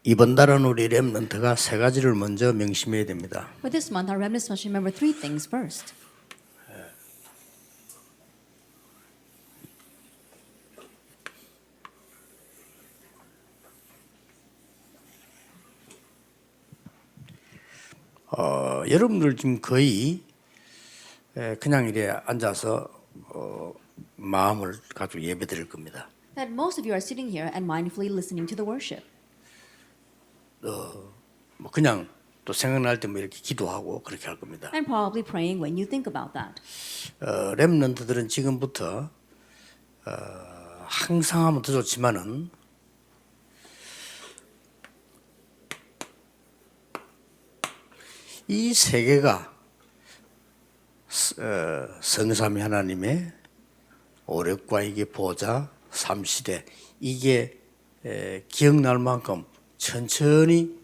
이번 달은 우리 렘넌트가 세 가지를 먼저 명심해야 됩니다. For this month, our remnants must remember three things first. 여러분들 지금 거의 그냥 이래 앉아서 마음을 가지고 예배 드릴 겁니다. That most of you are sitting here and mindfully listening to the worship. 뭐 그냥 또 생각날 때 뭐 이렇게 기도하고 그렇게 할 겁니다. And probably praying when you think about that. 렘넌트들은 지금부터 항상 하면 더 좋지만은 이 세계가 성삼위 하나님의 오력과 이게 보좌 삼시대 이게 기억날 만큼 천천히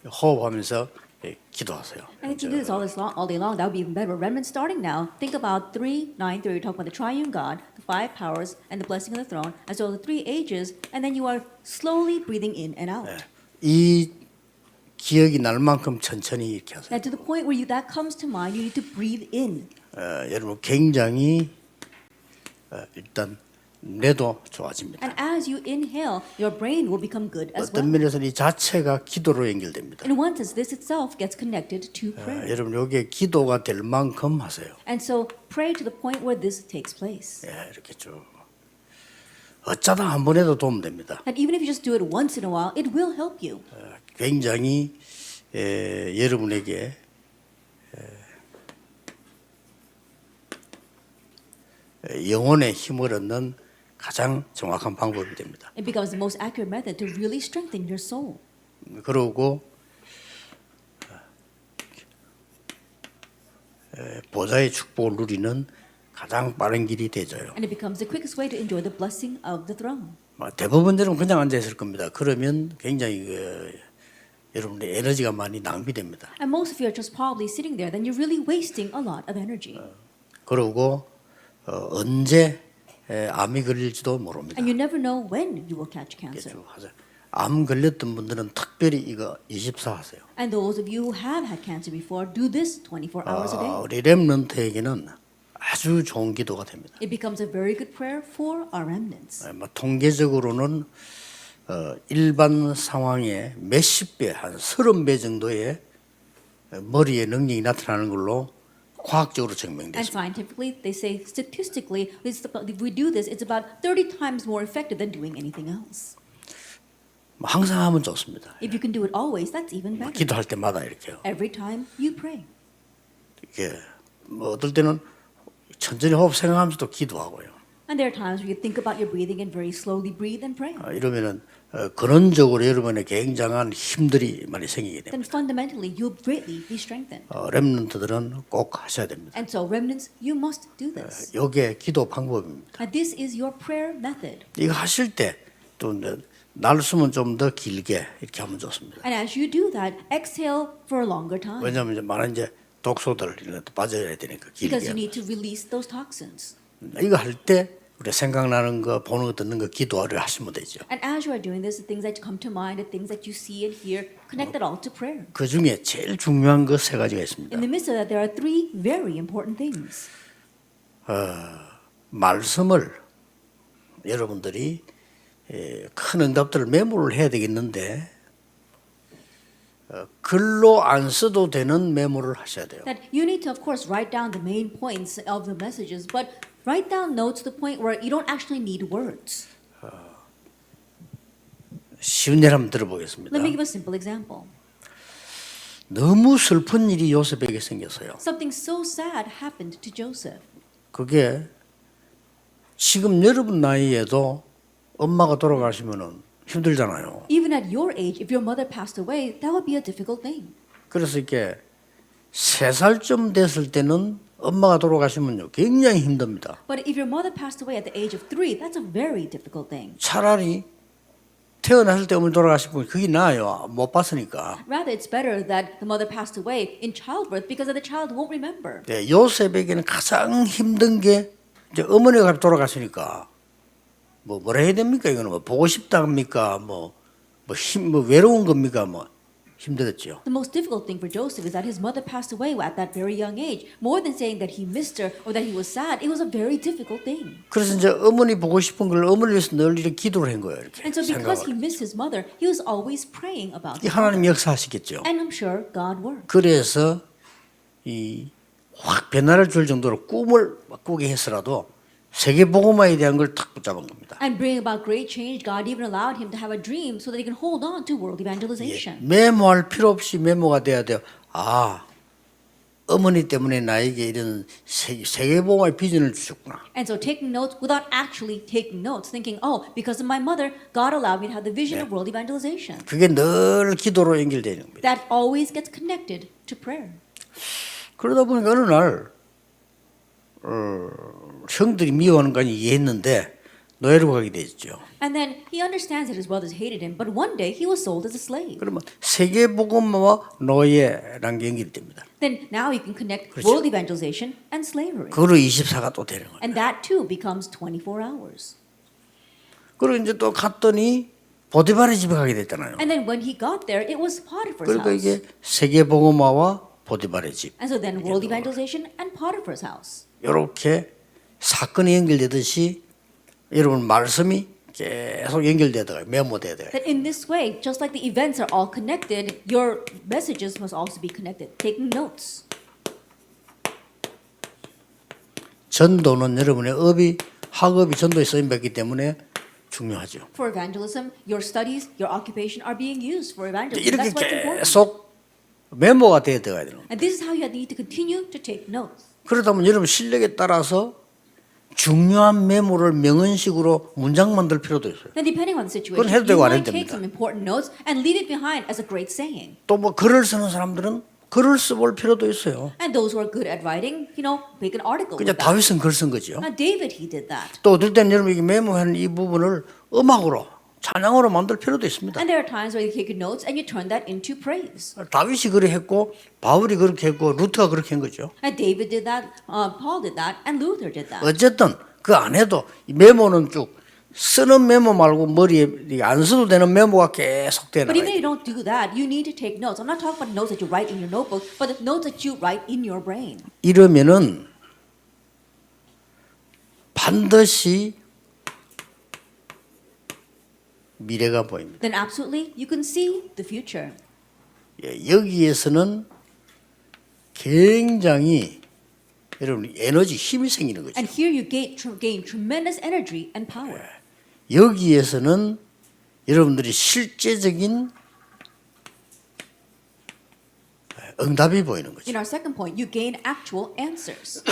호흡하면서 기도하세요. And if you do this all day long, that would be even better. But remnants, starting now, think about 3:9:30. Talk about the triune God, the five powers, and the blessing of the throne, as well as the three ages. And then you are slowly breathing in and out. 이 기억이 날 만큼 천천히 이렇게 하세요. And to the point where that comes to mind, you need to breathe in. 여러분 굉장히 일단 뇌도 좋아집니다. And as you inhale, your brain will become good as 어떤 well. 면에서는 이 자체가 기도로 연결됩니다. In one sense, this itself gets connected to prayer. 여러분 이게 기도가 될 만큼 하세요. And so pray to the point where this takes place. 이렇게 쭉 어쩌다 한 번 해도 도움 됩니다. And even if you just do it once in a while, it will help you. 굉장히 여러분에게 영혼의 힘을 얻는 가장 정확한 방법이 됩니다. It becomes the most accurate method to really strengthen your soul. 그러고 보좌의 축복을 누리는 가장 빠른 길이 되져요. And it becomes the quickest way to enjoy the blessing of the throne. 대부분들은 그냥 앉아 있을 겁니다. 그러면 굉장히 여러분의 에너지가 많이 낭비됩니다. And most of you are just probably sitting there, then you're really wasting a lot of energy. 그리고 언제 암이 걸릴지도 모릅니다. And you never know when you will catch cancer. 암 걸렸던 분들은 특별히 이거 24 하세요. And those of you who have had cancer before, do this 24 hours a day. 우리 렘넌트에게는 아주 좋은 기도가 됩니다. It becomes a very good prayer for our remnants. 통계적으로는 일반 상황의 몇십 배, 한 30배 정도의 머리의 능력이 나타나는 걸로 과학적으로 And 증명됐습니다. scientifically, they say statistically, if we do this, it's about 30 times more effective than doing anything else. 항상 하면 좋습니다. If you can do it always, that's even better. 기도할 때마다 이렇게요. Every time you pray. 이게 뭐 어떨 때는 천천히 호흡 생각하면서도 기도하고요. And there are times where you think about your breathing and very slowly breathe and pray. 이러면은 근원적으로 여러분의 굉장한 힘들이 많이 생기게 됩니다. Then fundamentally, you'll greatly be strengthened. 렘넌트들은 꼭 하셔야 됩니다. And so, remnants, you must do this. 이게 기도 방법입니다. And this is your prayer method. 이거 하실 때 또 날숨은 좀 더 길게 이렇게 하면 좋습니다. And as you do that, exhale for a longer time. 왜냐하면 이제 많은 이제 독소들 이런 것도 빠져야 되니까 Because you 길게. need to release those toxins. 이거 할 때 우리 생각나는 거, 보는 거, 듣는 거 기도를 하시면 되죠. And as you are doing this, the things that come to mind, the things that you see and hear, connect that all to prayer. 그 중에 제일 중요한 거 세 가지가 있습니다. In the midst of that, there are three very important things. 말씀을 여러분들이 큰 응답들을 메모를 해야 되겠는데 글로 안 써도 되는 메모를 하셔야 돼요. That you need to, of course, write down the main points of the messages, but write down notes to the point where you don't actually need words. 쉬운 예를 한번 들어보겠습니다. Let me give a simple example. 너무 슬픈 일이 요셉에게 생겼어요. Something so sad happened to Joseph. 그게 지금 여러분 나이에도 엄마가 돌아가시면은 힘들잖아요. Even at your age, if your mother passed away, that would be a difficult thing. 그래서 이렇게 3살쯤 됐을 때는 엄마가 돌아가시면요 굉장히 힘듭니다. But if your mother passed away at the age of 3, that's a very difficult thing. 차라리 태어났을 때 어머니 돌아가시면 그게 나아요. 못 봤으니까. Rather, it's better that the mother passed away in childbirth because the child won't remember. 네, 요셉에게는 가장 힘든 게 이제 어머니가 돌아가시니까 뭐라 해야 됩니까? 이거는 뭐 보고 싶답니까? 뭐 외로운 겁니까? 뭐 힘들었죠. The most difficult thing for Joseph is that his mother passed away at that very young age. More than saying that he missed her or that he was sad, it was a very difficult thing. 그래서 이제 어머니 보고 싶은 걸 어머니 위해서 늘 이렇게 기도를 한 거예요. 이렇게 And so because he 생각을. missed his mother, he was always praying about 이 his 하나님 mother. 역사하시겠죠. And I'm sure God worked. 그래서 이 확 변화를 줄 정도로 꿈을 꾸게 했으라도 세계복음화에 대한 걸 탁 붙잡은 겁니다. And bring about great change, God even allowed him to have a dream so that he can hold on to world evangelization. 메모할 필요 없이 메모가 돼야 돼요. 아, 어머니 때문에 나에게 이런 세계복음화의 비전을 주셨구나. And so taking notes without actually taking notes, thinking, oh, because of my mother, God allowed me to have the vision of world evangelization. 그게 늘 기도로 연결되는 겁니다. That always gets connected to prayer. 그러다 보니까 어느 날 형들이 미워하는 거 이해했는데 노예로 가게 됐죠. And then he understands that his brothers hated him, but one day he was sold as a slave. 그러면 세계복음화와 노예라는 게 연결이 됩니다. Then now you can connect 그렇죠. world evangelization and slavery. 그걸로 24가 또 되는 거예요. And that too becomes 24 hours. 그리고 이제 또 갔더니 보디발의 집에 가게 됐잖아요. And then when he got there, it was Potiphar's 그러니까 house. 이게 세계복음화와 보디발의 집 And so then world evangelization and Potiphar's house. 이렇게 사건이 연결되듯이 여러분 말씀이 계속 연결되다가 메모되다가 That in this way, just like the events are all connected, your messages must also be connected. Taking notes. 전도는 여러분의 학업이 전도에 쓰임받기 때문에 중요하죠. For evangelism, your studies, your occupation are being used for evangelism. 이렇게 That's what's important. 계속 메모가 되어야 되는 거예요. And this is how you need to continue to take notes. 그러다 보면 여러분 실력에 따라서 중요한 메모를 명언식으로 문장 만들 필요도 있어요. Then depending on the 그건 situation, 해도 you 되고 안 might 해도 take 됩니다. some important notes and leave it behind as a great saying. 또 뭐 글을 쓰는 사람들은 글을 써볼 필요도 있어요. And those who are good at writing, make an article 그냥 with that. 다윗은 글 쓴 거죠. Now David, he did that. 또 어떨 때는 여러분 이 메모하는 이 부분을 음악으로 찬양으로 만들 필요도 있습니다. And there are times where you take your notes and you turn that into praise. 다윗이 그렇게 했고 바울이 그렇게 했고 루트가 그렇게 한 거죠. And David did that, Paul did that, and Luther did that. 어쨌든 그 안 해도 이 메모는 쭉 쓰는 메모 말고 머리에 안 써도 되는 메모가 계속 되는 But even 거예요. if you don't do that, you need to take notes. I'm not talking about notes that you write in your notebook, but the notes that you write in your brain. 이러면은 반드시 미래가 보입니다. Then absolutely, you can see the future. 여기에서는 굉장히 여러분 에너지 힘이 생기는 거죠. And here you gain tremendous energy and power. 여기에서는 여러분들이 실제적인 응답이 보이는 거죠. In our second point, you gain actual answers.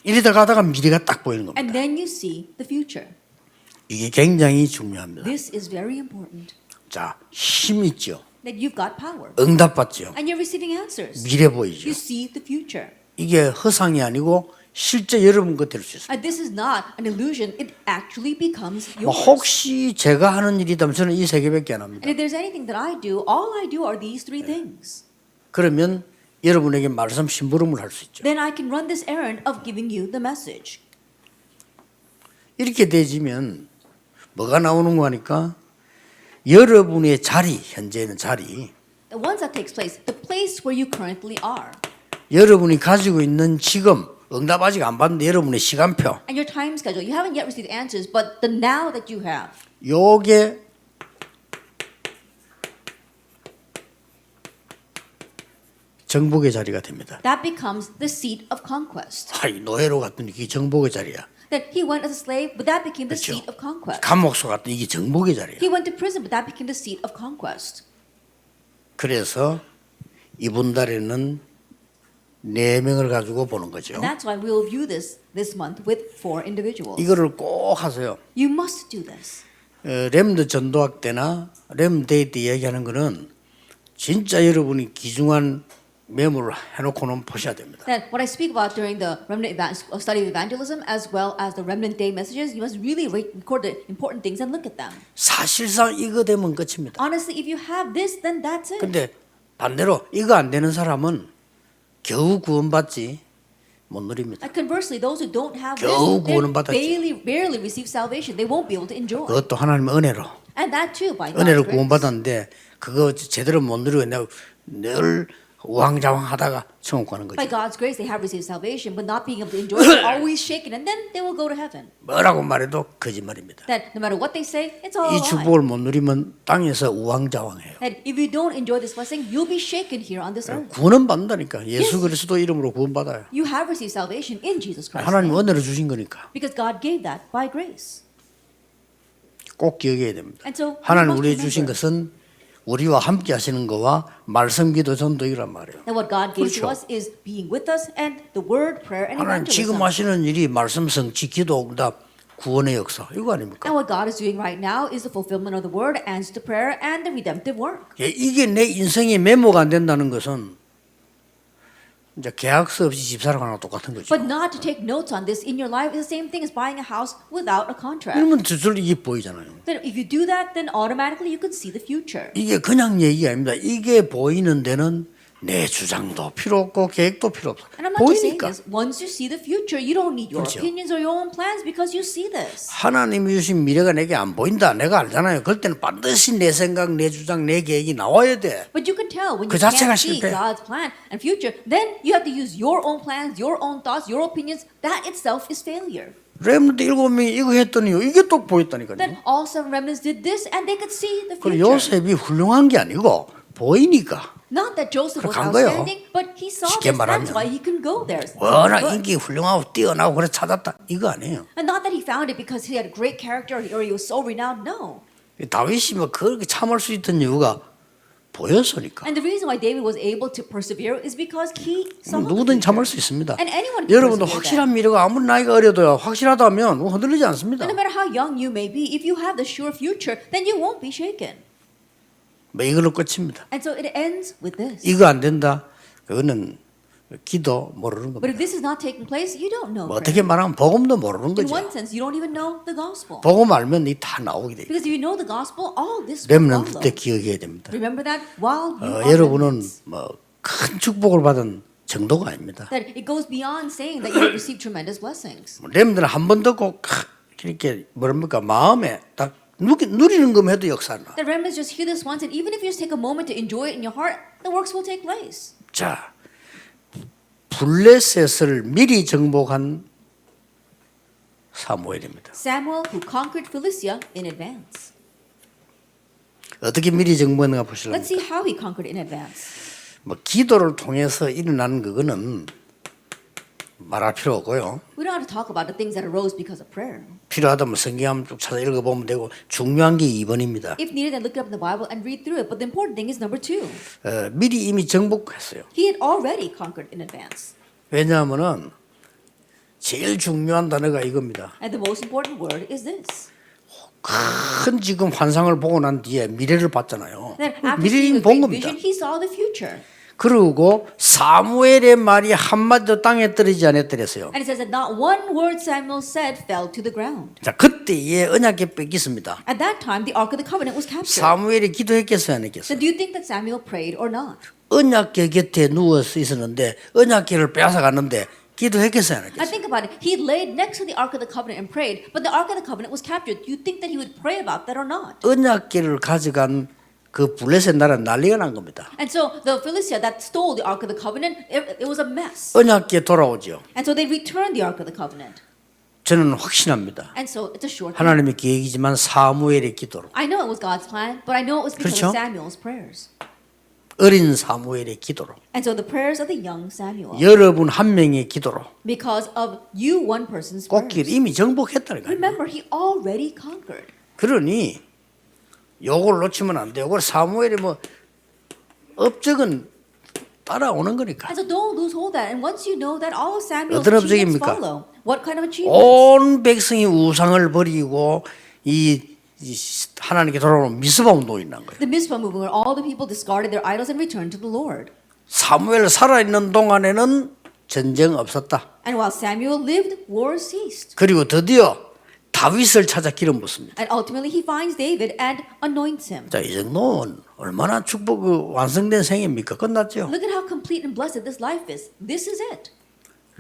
이러다 가다가 미래가 딱 보이는 겁니다. And then you see the future. 이게 굉장히 중요합니다. This is very important. 자, 힘 있죠. That you've got power. 응답 받죠. And you're receiving answers. 미래 보이죠. You see the future. 이게 허상이 아니고 실제 여러분 거 될 수 있어요. And this is not an illusion. It actually becomes 뭐 yours. 혹시 제가 하는 일이다면 저는 이 세 개밖에 안 합니다. And if there's anything that I do, all I do are these three things. 그러면 여러분에게 말씀 심부름을 할 수 있죠. Then I can run this errand of giving you the message. 이렇게 되지면 뭐가 나오는 거 하니까 여러분의 자리, 현재 있는 자리, Once that takes place, the place where you currently are, 여러분이 가지고 있는 지금 응답 아직 안 받는데 여러분의 시간표, and your time schedule. You haven't yet received answers, but the now that you have, 요게 정복의 자리가 됩니다. that becomes the seat of conquest. 아이, 노예로 갔더니 이게 정복의 자리야. That he went as a slave, but that became the 그렇죠. seat of conquest. 감옥소 갔더니 이게 정복의 자리야. He went to prison, but that became the seat of conquest. 그래서 이번 달에는 4명을 가지고 보는 거죠. And that's why we'll view this month with 4 individuals. 이거를 꼭 하세요. You must do this. 렘드 전도학 때나 렘데이 때 얘기하는 거는 진짜 여러분이 귀중한 메모를 해놓고는 보셔야 됩니다. That what I speak about during the study of evangelism, as well as the remnant day messages, you must really record the important things and look at them. 사실상 이거 되면 끝입니다. Honestly, if you have this, then that's it. 근데 반대로 이거 안 되는 사람은 겨우 구원받지 못 누립니다. And conversely, those who don't have 겨우 this, 구원은 they 받았지. barely receive salvation. They won't be able to enjoy. 그것도 하나님의 은혜로. And that too by God's 은혜로 grace. 구원받았는데 그거 제대로 못 누리고 내가 늘 우왕좌왕하다가 천국 가는 By 거죠. God's grace, they have received salvation, but not being able to enjoy it, always shaken, and then they will go to heaven. 뭐라고 말해도 거짓말입니다. That no matter what they say, it's all a 이 lie. 축복을 못 누리면 땅에서 우왕좌왕해요. That if you don't enjoy this blessing, you'll be shaken here on this earth. 구원은 받는다니까. 예수 그리스도 이름으로 구원받아요. You have received salvation in Jesus Christ. 하나님 은혜로 주신 거니까 Because God gave that by grace. 꼭 기억해야 됩니다. And so 하나님 we 우리에 must 주신 remember 것은 우리와 함께 하시는 거와 말씀 기도 전도이란 말이에요. that what God gave to 그렇죠. us is being with us and the word, prayer, and 하나님 지금 evangelism. 하시는 일이 말씀 성취 기도 응답 구원의 역사 이거 아닙니까? And what God is doing right now is the fulfillment of the word, answer to prayer, and the redemptive work. 예, 이게 내 인생의 메모가 안 된다는 것은 이제 계약서 없이 집 사는 거랑 똑같은 거죠. But not to take notes on this in your life is the same thing as buying a house without a contract. 그러면 저절로 이게 보이잖아요. Then if you do that, then automatically you can see the future. 이게 그냥 얘기가 아닙니다. 이게 보이는 데는 내 주장도 필요 없고 계획도 필요 없어. And I'm not just saying 보이니까. this. Once you see the future, you don't need your 그렇죠. opinions or your own plans because you see this. 하나님이 주신 미래가 내게 안 보인다. 내가 알잖아요. 그럴 때는 반드시 내 생각, 내 주장, 내 계획이 나와야 돼. But you can tell when 그 you 자체가 can't see 실패. God's plan and future, then you have to use your own plans, your own thoughts, your opinions. That itself is failure. 렘넌트 7명이 이거 했더니요. 이게 또 보였다니까요. Then all 7 remnants did this and they could see the 그리고 future. 요셉이 훌륭한 게 아니고 보이니까. Not that Joseph was 간 거예요. outstanding, but he saw 쉽게 this. That's 말하면. why he can go there. 워낙 But- 인기 훌륭하고 뛰어나고 그래 찾았다. 이거 아니에요. And not that he found it because he had a great character or he was so renowned. No. 다윗이 뭐 그렇게 참을 수 있던 이유가 보였으니까. And the reason why David was able to persevere is because he saw the 누구든지 future. 참을 수 있습니다. And anyone can 여러분도 persevere 확실한 that. 미래가 아무리 나이가 어려도요. 확실하다면 흔들리지 않습니다. And no matter how young you may be, if you have the sure future, then you won't be shaken. 뭐 이걸로 끝입니다. And so it ends with this. 이거 안 된다. 그거는 기도 모르는 But if 겁니다. this is not taking place, you don't know. 뭐 어떻게 말하면 복음도 모르는 In 거죠. one sense, you don't even know the gospel. 복음 알면 이 다 나오게 돼요. Because if you know the gospel, all this will 렘넌트 follow. 때 기억해야 됩니다. Remember that while you are 여러분은 remnants. 뭐 큰 축복을 받은 정도가 아닙니다. That it goes beyond saying that you have received tremendous blessings. 렘넌트는 한 번 듣고 이렇게 뭐랍니까 마음에 딱 누리는 것만 해도 역사나. The remnants just hear this once, and even if you just take a moment to enjoy it in your heart, the works will take place. 자, 블레셋을 미리 정복한 사무엘입니다. Samuel, who conquered Philistia in advance. 어떻게 미리 정복했는가 보실랍니까? Let's see how he conquered in advance. 뭐 기도를 통해서 일어나는 그거는 말할 필요 없고요. We don't have to talk about the things that arose because of prayer. 필요하다면 성경 한번 쭉 찾아 읽어보면 되고 중요한 게 2번입니다. If needed, then look it up in the Bible and read through it. But the important thing is number 2. 미리 이미 정복했어요. He had already conquered in advance. 왜냐하면은 제일 중요한 단어가 이겁니다. And the most important word is this. 큰 지금 환상을 보고 난 뒤에 미래를 봤잖아요. That after 미래를 seeing a 본 great 겁니다. vision, he saw the future. 그리고 사무엘의 말이 한마디도 땅에 떨어지지 않았더랬어요. And it says that not one word Samuel said fell to the ground. 자, 그때에 언약궤 뺏겼습니다. At that time, the Ark of the Covenant was captured. 사무엘이 기도했겠어요, 안 So 했겠어요? do you think that Samuel prayed or not? 언약궤 곁에 누워서 있었는데 언약궤를 빼앗아 갔는데 기도했겠어요, 안 I 했겠어요? think about it. He laid next to the Ark of the Covenant and prayed, but the Ark of the Covenant was captured. Do you think that he would pray about that or not? 언약궤를 가져간 그 블레셋 나라 난리가 난 겁니다. And so the Philistia that stole the Ark of the Covenant, it was a mess. 언약궤 돌아오죠. And so they returned the Ark of the Covenant. 저는 확신합니다. And so it's a sure thing. 하나님의 계획이지만 사무엘의 기도로 I know it was God's plan, but I know it was because 그렇죠? of Samuel's prayers. 어린 사무엘의 기도로 And so the prayers of the young Samuel, 여러분 한 명의 기도로 because of you, one person's 꽃길 prayers. 이미 정복했다니까요. Remember, he already conquered. 그러니 요걸 놓치면 안 돼요. 그걸 사무엘이 뭐 업적은 따라오는 거니까. And so don't lose hold of that. And once you know that, all of Samuel's 어떤 achievements 업적입니까? follow. What kind of achievements? 온 백성이 우상을 버리고 이 하나님께 돌아오는 미스바 운동이 난 거예요. The Mizpah movement, where all the people discarded their idols and returned to the Lord. 사무엘 살아있는 동안에는 전쟁 없었다. And while Samuel lived, war ceased. 그리고 드디어 다윗을 찾아 기름 붓습니다. And ultimately, he finds David and anoints him. 자, 이 정도는 얼마나 완성된 생입니까? 끝났죠. Look at how complete and blessed this life is. This is it.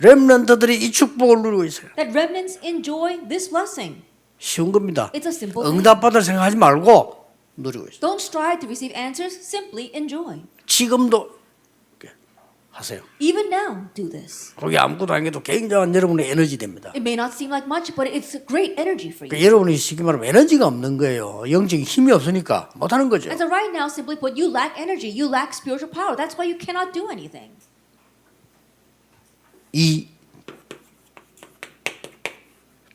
렘넌트들이 이 축복을 누리고 있어요. That remnants enjoy this blessing. 쉬운 겁니다. It's a simple thing. 응답받을 생각하지 말고 누리고 있어요. Don't strive to receive answers, simply enjoy. 지금도 하세요. Even now, do this. 그게 아무것도 아니게도 굉장한 여러분의 에너지 됩니다. It may not seem like much, but it's a great energy for you. 그러니까 여러분이 쉽게 말하면 에너지가 없는 거예요. 영적인 힘이 없으니까 못하는 거죠. And so right now, simply put, you lack energy. You lack spiritual power. That's why you cannot do anything. 이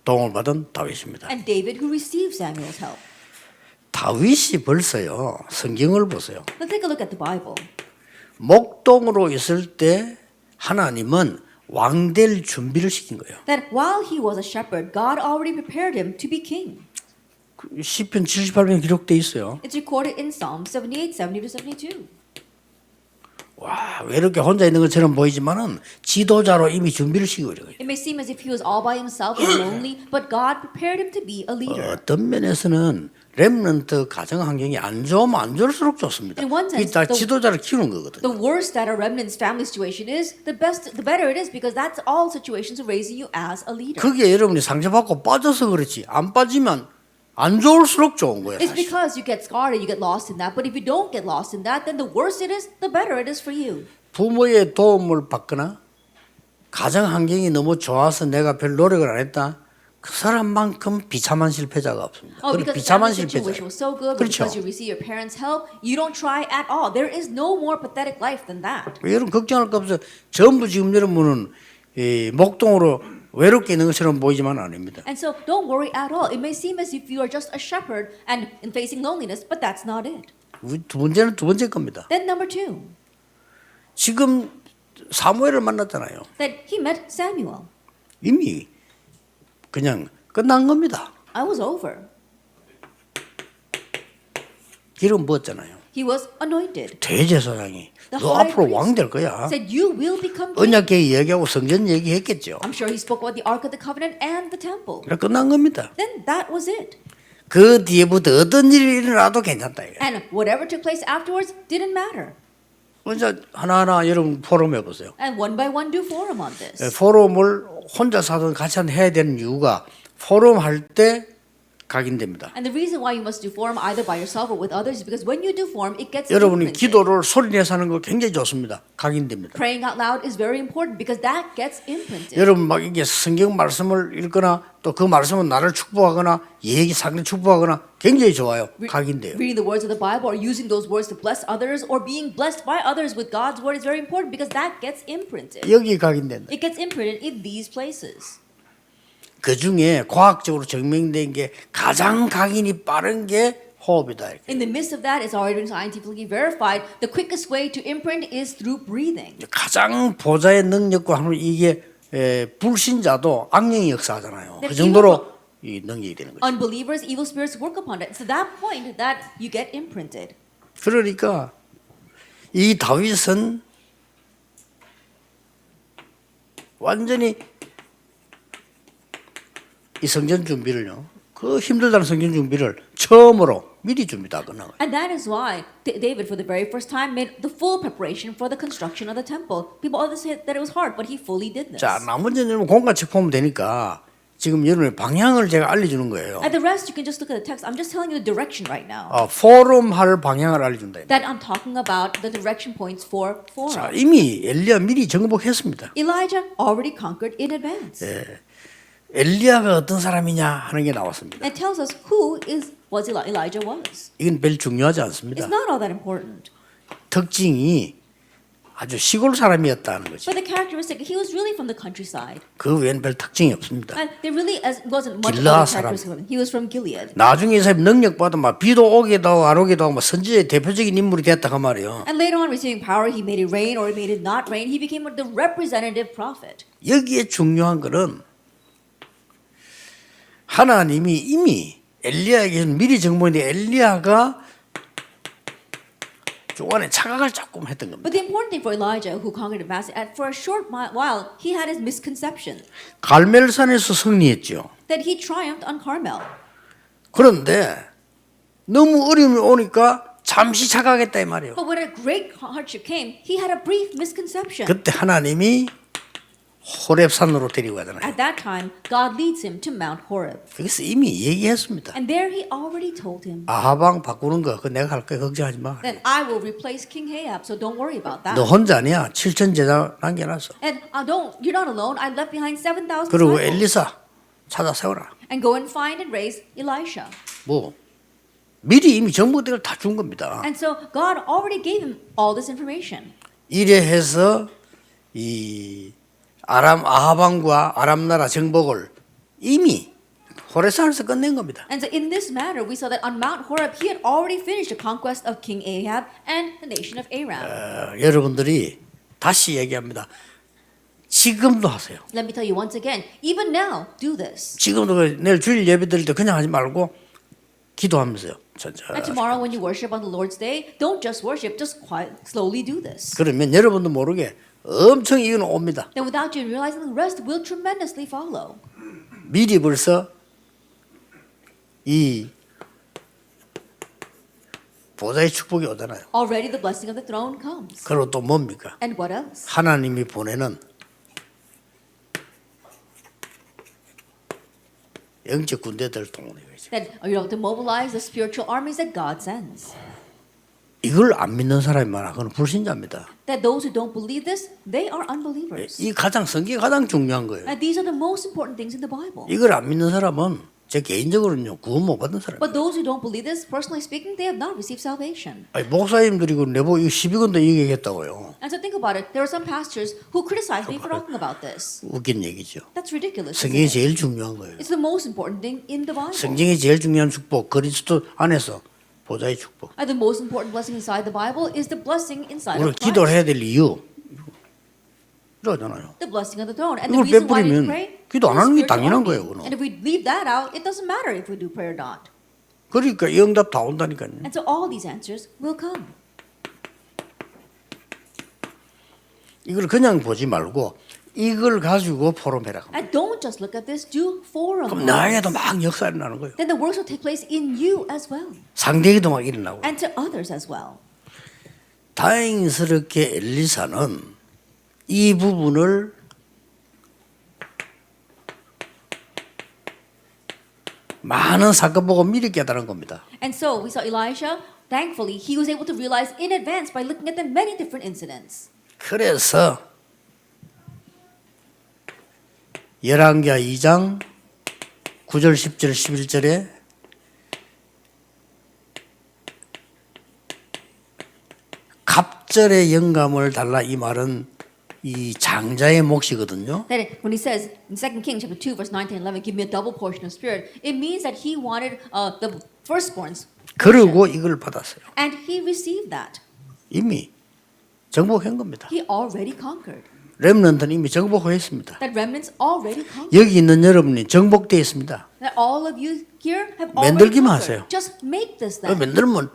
도움을 받은 다윗입니다. And David, who received Samuel's help. 다윗이 벌써요. 성경을 보세요. Let's take a look at the Bible. 목동으로 있을 때 하나님은 왕될 준비를 시킨 거예요. That while he was a shepherd, God already prepared him to be king. 시편 78편에 기록돼 있어요. It's recorded in Psalm 78, 70-72. 와, 왜 이렇게 혼자 있는 것처럼 보이지만은 지도자로 이미 준비를 시키고 있는 거예요. It may seem as if he was all by himself and lonely, but God prepared him to be a leader. 어떤 면에서는 렘넌트 가정 환경이 안 좋으면 안 좋을수록 좋습니다. In one sense, 이게 다 지도자를 키우는 거거든요. The worse that a remnant's family situation is, the better it is, because that's all situations of raising you as a leader. 그게 여러분이 상처받고 빠져서 그렇지 안 빠지면 안 좋을수록 좋은 거예요. It's 사실. because you get scarred and you get lost in that. But if you don't get lost in that, then the worse it is, the better it is for you. 부모의 도움을 받거나 가정 환경이 너무 좋아서 내가 별 노력을 안 했다. 그 사람만큼 비참한 실패자가 없습니다. Oh, 그런 because the 비참한 family situation 실패자. was so good, but 그렇죠. because you receive your parents' help, you don't try at all. There is no more pathetic life than that. 여러분 걱정할 거 없어요. 전부 지금 여러분은 이 목동으로 외롭게 있는 것처럼 보이지만 아닙니다. And so don't worry at all. It may seem as if you are just a shepherd and facing loneliness, but that's not it. 두 번째는 두 번째 겁니다. Then number two, 지금 사무엘을 만났잖아요. that he met Samuel. 이미 그냥 끝난 겁니다. I was over. 기름 부었잖아요. He was anointed. 대제사장이 The 너 high 앞으로 priest 왕 될 거야. said, you will become king. 언약궤 얘기하고 성전 얘기했겠죠. I'm sure he spoke about the Ark of the Covenant and the temple. 그래 끝난 겁니다. Then that was it. 그 뒤에부터 어떤 일이 일어나도 괜찮다 이거. And whatever took place afterwards didn't matter. 먼저 하나하나 여러분 포럼 해보세요. And one by one do forum on this. 포럼을 혼자 사든 같이 해야 되는 이유가 포럼 할 때 각인됩니다. And the reason why you must do forum either by yourself or with others is because when you do forum, it gets 여러분이 imprinted. 기도를 소리내서 하는 거 굉장히 좋습니다. 각인됩니다. Praying out loud is very important because that gets imprinted. 여러분 막 이게 성경 말씀을 읽거나 또 그 말씀은 나를 축복하거나 얘기 상대 축복하거나 굉장히 좋아요. 각인돼요. Reading the words of the Bible or using those words to bless others or being blessed by others with God's word is very important because that gets imprinted. 여기 각인된다. It gets imprinted in these places. 그 중에 과학적으로 증명된 게 가장 각인이 빠른 게 호흡이다. 이렇게. In the midst of that, it's already been scientifically verified. The quickest way to imprint is through breathing. 가장 보좌의 능력과 하면 이게 불신자도 악령이 역사하잖아요. 네, 그 정도로 이 능력이 되는 거죠. Unbelievers, evil spirits work upon it. It's to that point that you get imprinted. 그러니까 이 다윗은 완전히 이 성전 준비를요. 그 힘들다는 성전 준비를 처음으로 미리 준비 다 끝난 거예요. And that is why David, for the very first time, made the full preparation for the construction of the temple. People always say that it was hard, but he fully did this. 자, 나머지는 여러분 공간책 보면 되니까 지금 여러분의 방향을 제가 알려주는 거예요. At the rest, you can just look at the text. I'm just telling you the direction right now. 포럼 할 방향을 알려준다. That I'm talking about the direction points for 자, forum. 이미 엘리야 미리 정복했습니다. Elijah already conquered in advance. 엘리야가 어떤 사람이냐 하는 게 나왔습니다. And tells us who was Elijah was. 이건 별 중요하지 It's 않습니다. not all that important. 특징이 아주 시골 사람이었다는 거지. But the characteristic, he was really from the countryside. 그 외엔 별 특징이 없습니다. And there really wasn't much 길라 other 사람. characteristic of him. He was from Gilead. 나중에 이 사람이 능력 받아 막 비도 오기도 하고 안 오기도 하고 막 선지자의 대표적인 인물이 됐다 그 말이에요. And later on, receiving power, he made it rain or he made it not rain. He became the representative prophet. 여기에 중요한 거는 하나님이 이미 엘리야에게 미리 정보인데 엘리야가 중간에 착각을 조금 했던 겁니다. But the important thing for Elijah, who conquered Damascus, for a short while, he had his misconception 갈멜산에서 승리했죠. that he triumphed on Carmel. 그런데 너무 어려움이 오니까 잠시 착각했다 이 말이에요. But when a great hardship came, he had a brief misconception. 그때 하나님이 호렙산으로 데리고 가잖아요. At that time, God leads him to Mount Horeb. 거기서 이미 얘기했습니다. And there he already told him, 아합왕 바꾸는 거 그거 내가 할 거야. 걱정하지 마. then I will replace King Ahab, so don't worry about that. 너 혼자 아니야. 7천 제자 남겨놨어. And you're not alone. I left behind 7,000 그리고 disciples. 엘리사 찾아 세워라. And go and find and raise Elisha. 뭐 미리 이미 정보들을 다 준 겁니다. And so God already gave him all this information. 이래 해서 이 아합왕과 아람 나라 정복을 이미 호레산에서 끝낸 겁니다. And so in this matter, we saw that on Mount Horeb, he had already finished the conquest of King Ahab and the nation of Aram. 여러분들이 다시 얘기합니다. 지금도 하세요. Let me tell you once again, even now, do this. 지금도 내일 주일 예배 드릴 때 그냥 하지 말고 기도하면서요. And tomorrow when you worship on the Lord's Day, don't just worship, just slowly do this. 그러면 여러분도 모르게 엄청 이유는 옵니다. Then without you realizing, the rest will tremendously follow. 미리 벌써 이 보좌의 축복이 오잖아요. Already the blessing of the throne comes. 그리고 또 뭡니까? And what else? 하나님이 보내는 영적 군대들 동원해야죠. That you have to mobilize the spiritual armies that God sends. 이걸 안 믿는 사람이 많아. 그건 불신자입니다. That those who don't believe this, they are unbelievers. 이 성경이 가장 중요한 거예요. And these are the most important things in the Bible. 이걸 안 믿는 사람은 제 개인적으로는요 구원 못 받은 사람. But those who don't believe this, personally speaking, they have not received salvation. 아니, 목사님들이 내보 이거 12권도 얘기했다고요. And so think about it. There are some pastors who criticize me for talking about this. 웃긴 얘기죠. That's ridiculous. 성경이 Isn't it? 제일 중요한 거예요. It's the most important thing in the Bible. 성경이 제일 중요한 축복 그리스도 안에서 보좌의 축복. And the most important blessing inside the Bible is the blessing inside 우리가 of 기도를 Christ. 해야 될 이유 이러잖아요. The blessing of the throne. And the 이걸 reason why we 빼버리면 pray 기도 안 is 하는 게 spiritual 당연한 army. 거예요, 그거는. And if we leave that out, it doesn't matter if we do prayer or not. 그러니까 이 응답 다 온다니까요. And so all these answers will come. 이걸 그냥 보지 말고 이걸 가지고 포럼해라. And don't just look at this, do forum. 그럼 나에게도 막 역사 일어나는 거예요. Then the works will take place in you as well. 상대에게도 막 일어나고. And to others as well. 다행스럽게 엘리사는 이 부분을 많은 사건 보고 미리 깨달은 겁니다. And so we saw Elisha, thankfully, he was able to realize in advance by looking at the many different incidents. 그래서 열왕기하 2장 9절 10절 11절에 갑절의 영감을 달라 이 말은 이 장자의 몫이거든요. That when he says in 2 Kings chapter 2 verse 9 to 11, give me a double portion of spirit, it means that he wanted the firstborns. 그리고 이걸 받았어요. And he received that. 이미 정복한 겁니다. He already conquered. 렘넌트는 이미 정복했습니다. That remnants already conquered. 여기 있는 여러분이 정복되어 있습니다. That all of you here have already 만들기만 conquered. 하세요. Just make this then. 만들면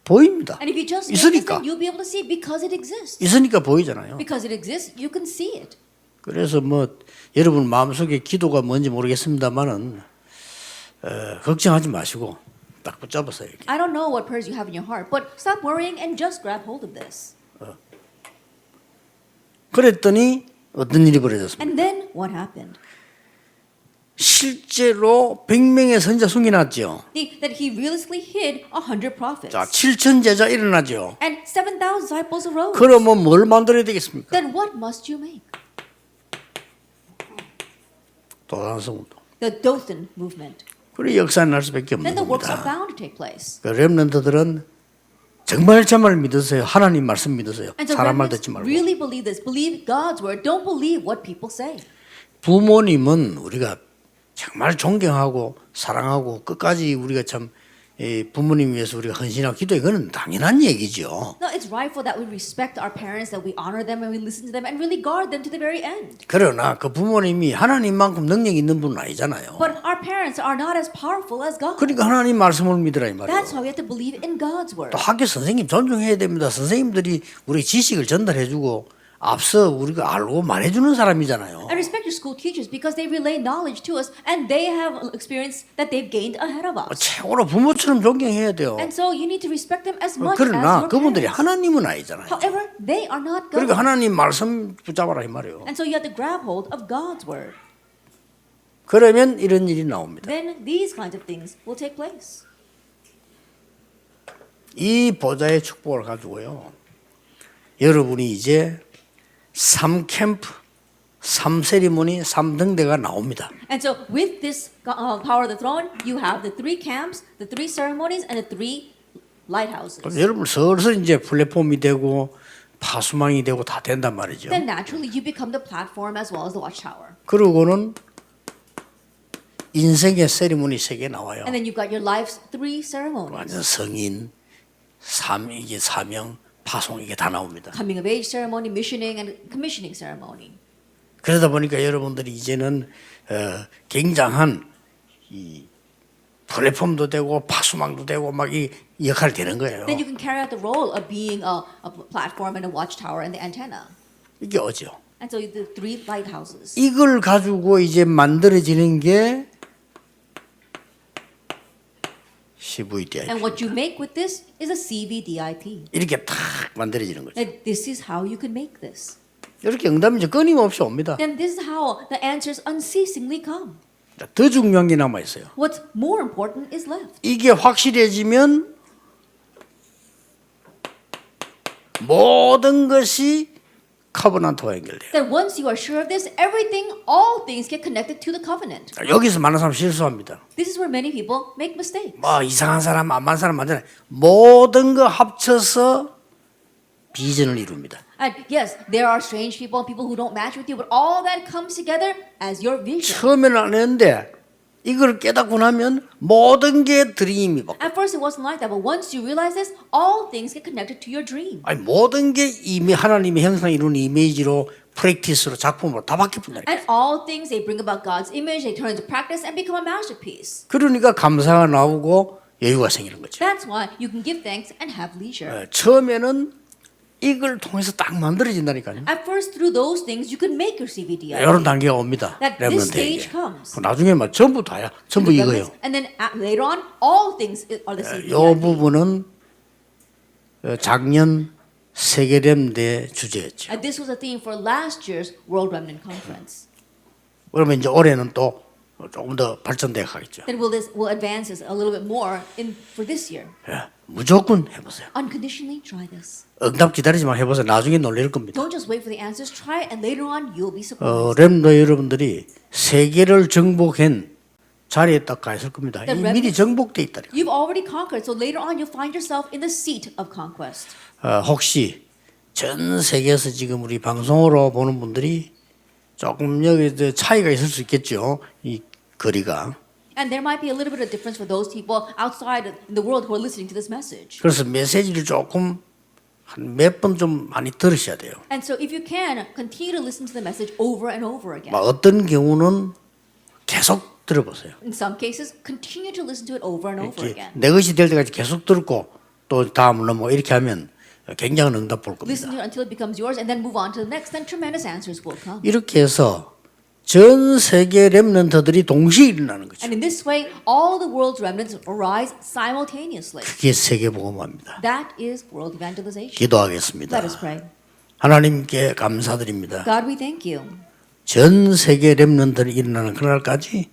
보입니다. And if you just make this, 있으니까. then you'll be able to see because it exists. 있으니까 보이잖아요. Because it exists, you can see it. 그래서 뭐 여러분 마음속에 기도가 뭔지 모르겠습니다만은 걱정하지 마시고 딱 붙잡으세요. 이렇게. I don't know what prayers you have in your heart, but stop worrying and just grab hold of this. 그랬더니 어떤 일이 벌어졌습니까? And then what happened? 실제로 100명의 선자 숨겨놨죠. That he realistically hid 100 prophets. 자, 7천 제자 일어나죠. And 7,000 disciples arose. 그러면 뭘 만들어야 되겠습니까? Then what must you make? 도단성운동. The Dothan movement. 그래 역사는 날 수밖에 없는 Then the works are 겁니다. bound to take place. 그 렘넌트들은 정말 정말 믿으세요. 하나님 말씀 믿으세요. And so 사람 말 remnants 듣지 말고. really believe this. Believe God's word. Don't believe what people say. 부모님은 우리가 정말 존경하고 사랑하고 끝까지 우리가 참 부모님 위해서 우리가 헌신하고 기도해 그건 당연한 얘기죠. No, it's rightful that we respect our parents, that we honor them and we listen to them and really guard them to the very end. 그러나 그 부모님이 하나님만큼 능력 있는 분은 아니잖아요. But our parents are not as powerful as God. 그러니까 하나님 말씀을 믿으라 이 말이에요. That's why we have to believe in God's word. 또 학교 선생님 존중해야 됩니다. 선생님들이 우리 지식을 전달해주고 앞서 우리가 알고 말해주는 사람이잖아요. And respect your school teachers because they relay knowledge to us and they have experience that they've gained ahead of us. 최고로 부모처럼 존경해야 돼요. And so you need to respect them as much as 그러나 your 그분들이 parents. 하나님은 아니잖아요. However, they are not God. 그러니까 하나님 말씀 붙잡아라 이 말이에요. And so you have to grab hold of God's word. 그러면 이런 일이 나옵니다. Then these kinds of things will take place. 이 보좌의 축복을 가지고요. 여러분이 이제 3캠프, 3세리머니, 3등대가 나옵니다. And so with this power of the throne, you have the 3 camps, the 3 ceremonies, and the 3 lighthouses. 그럼 여러분 슬슬 이제 플랫폼이 되고 파수망이 되고 다 된단 말이죠. Then naturally you become the platform as well as the watchtower. 그러고는 인생의 세리머니 3개 나와요. And then you've got your life's 3 ceremonies. 완전 성인, 이게 사명, 파송 이게 다 나옵니다. Coming of age ceremony, missioning, and commissioning ceremony. 그러다 보니까 여러분들이 이제는 굉장한 이 플랫폼도 되고 파수망도 되고 막 이 역할이 되는 거예요. Then you can carry out the role of being a platform and a watchtower and the antenna. 이게 어죠. And so the 3 lighthouses. 이걸 가지고 이제 만들어지는 게 CVDIP. And what you make with this is a CVDIP. 이렇게 탁 만들어지는 거죠. And this is how you can make this. 이렇게 응답이 이제 끊임없이 옵니다. And this is how the answers unceasingly come. 더 중요한 게 남아 있어요. What's more important is left. 이게 확실해지면 모든 것이 커버넌트와 연결돼요. That once you are sure of this, everything, all things get connected to the covenant. 여기서 많은 사람 실수합니다. This is where many people make mistakes. 뭐 이상한 사람, 안만 사람 많잖아요. 모든 거 합쳐서 비전을 이룹니다. And yes, there are strange people, people who don't match with you, but all that comes together as your vision. 처음에는 안 했는데 이걸 깨닫고 나면 모든 게 드림이 바뀌어요. At first it wasn't like that, but once you realize this, all things get connected to your dream. 아니 모든 게 이미 하나님의 형상 이루는 이미지로 프랙티스로 작품으로 다 바뀌어버린다니까. And all things they bring about God's image, they turn into practice and become a masterpiece. 그러니까 감사가 나오고 여유가 생기는 거죠. That's why you can give thanks and have leisure. 처음에는 이걸 통해서 딱 만들어진다니까요. At first, through those things, you can make your CVDI. 이런 단계가 옵니다. That this 렘넌트에게. stage comes. 나중에 막 전부 다야. 전부 이거예요. And then later on, all things are the 이 CVDI. 부분은 작년 세계렘대 주제였죠. And this was a theme for last year's World Remnant Conference. 그러면 이제 올해는 또 조금 더 발전돼 가겠죠. Then we'll advance this a little bit more for this year. 무조건 해보세요. Unconditionally try this. 응답 기다리지만 해보세요. 나중에 놀랄 겁니다. Don't just wait for the answers. Try it, and later on, you'll be surprised. 렘너 여러분들이 세계를 정복한 자리에 딱 가 있을 겁니다. 이 미리 정복돼 있다니까. You've already conquered, so later on, you'll find yourself in the seat of conquest. 혹시 전 세계에서 지금 우리 방송으로 보는 분들이 조금 여기 차이가 있을 수 있겠죠. 이 거리가. And there might be a little bit of difference for those people outside in the world who are listening to this message. 그래서 메시지를 조금 한 몇 번 좀 많이 들으셔야 돼요. And so if you can, continue to listen to the message over and over again. 어떤 경우는 계속 들어보세요. In some cases, continue to listen to it over and over again. 내 것이 될 때까지 계속 듣고 또 다음으로 뭐 이렇게 하면 굉장한 응답 볼 Listen 겁니다. to it until it becomes yours and then move on to the next, then tremendous answers will come. 이렇게 해서 전 세계 렘넌트들이 동시에 일어나는 거죠. And in this way, all the world's remnants arise simultaneously. 그게 세계복음화입니다. That is world evangelization. 기도하겠습니다. Let us pray. 하나님께 감사드립니다. God, we thank you. 전 세계 렘넌트들이 일어나는 그날까지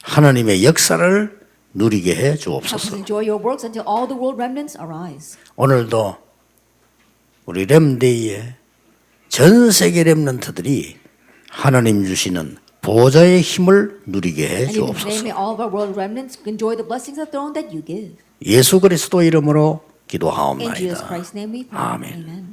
하나님의 역사를 누리게 해 Help us 주옵소서. enjoy your works until all the world remnants arise. 오늘도 우리 렘데이에 전 세계 렘넌트들이 하나님 주시는 보좌의 힘을 누리게 해 And even today, 주옵소서. may all of our world remnants enjoy the blessings of the throne that you give. 예수 그리스도 이름으로 In Jesus 기도하옵나이다. Christ's name we pray. 아멘. Amen.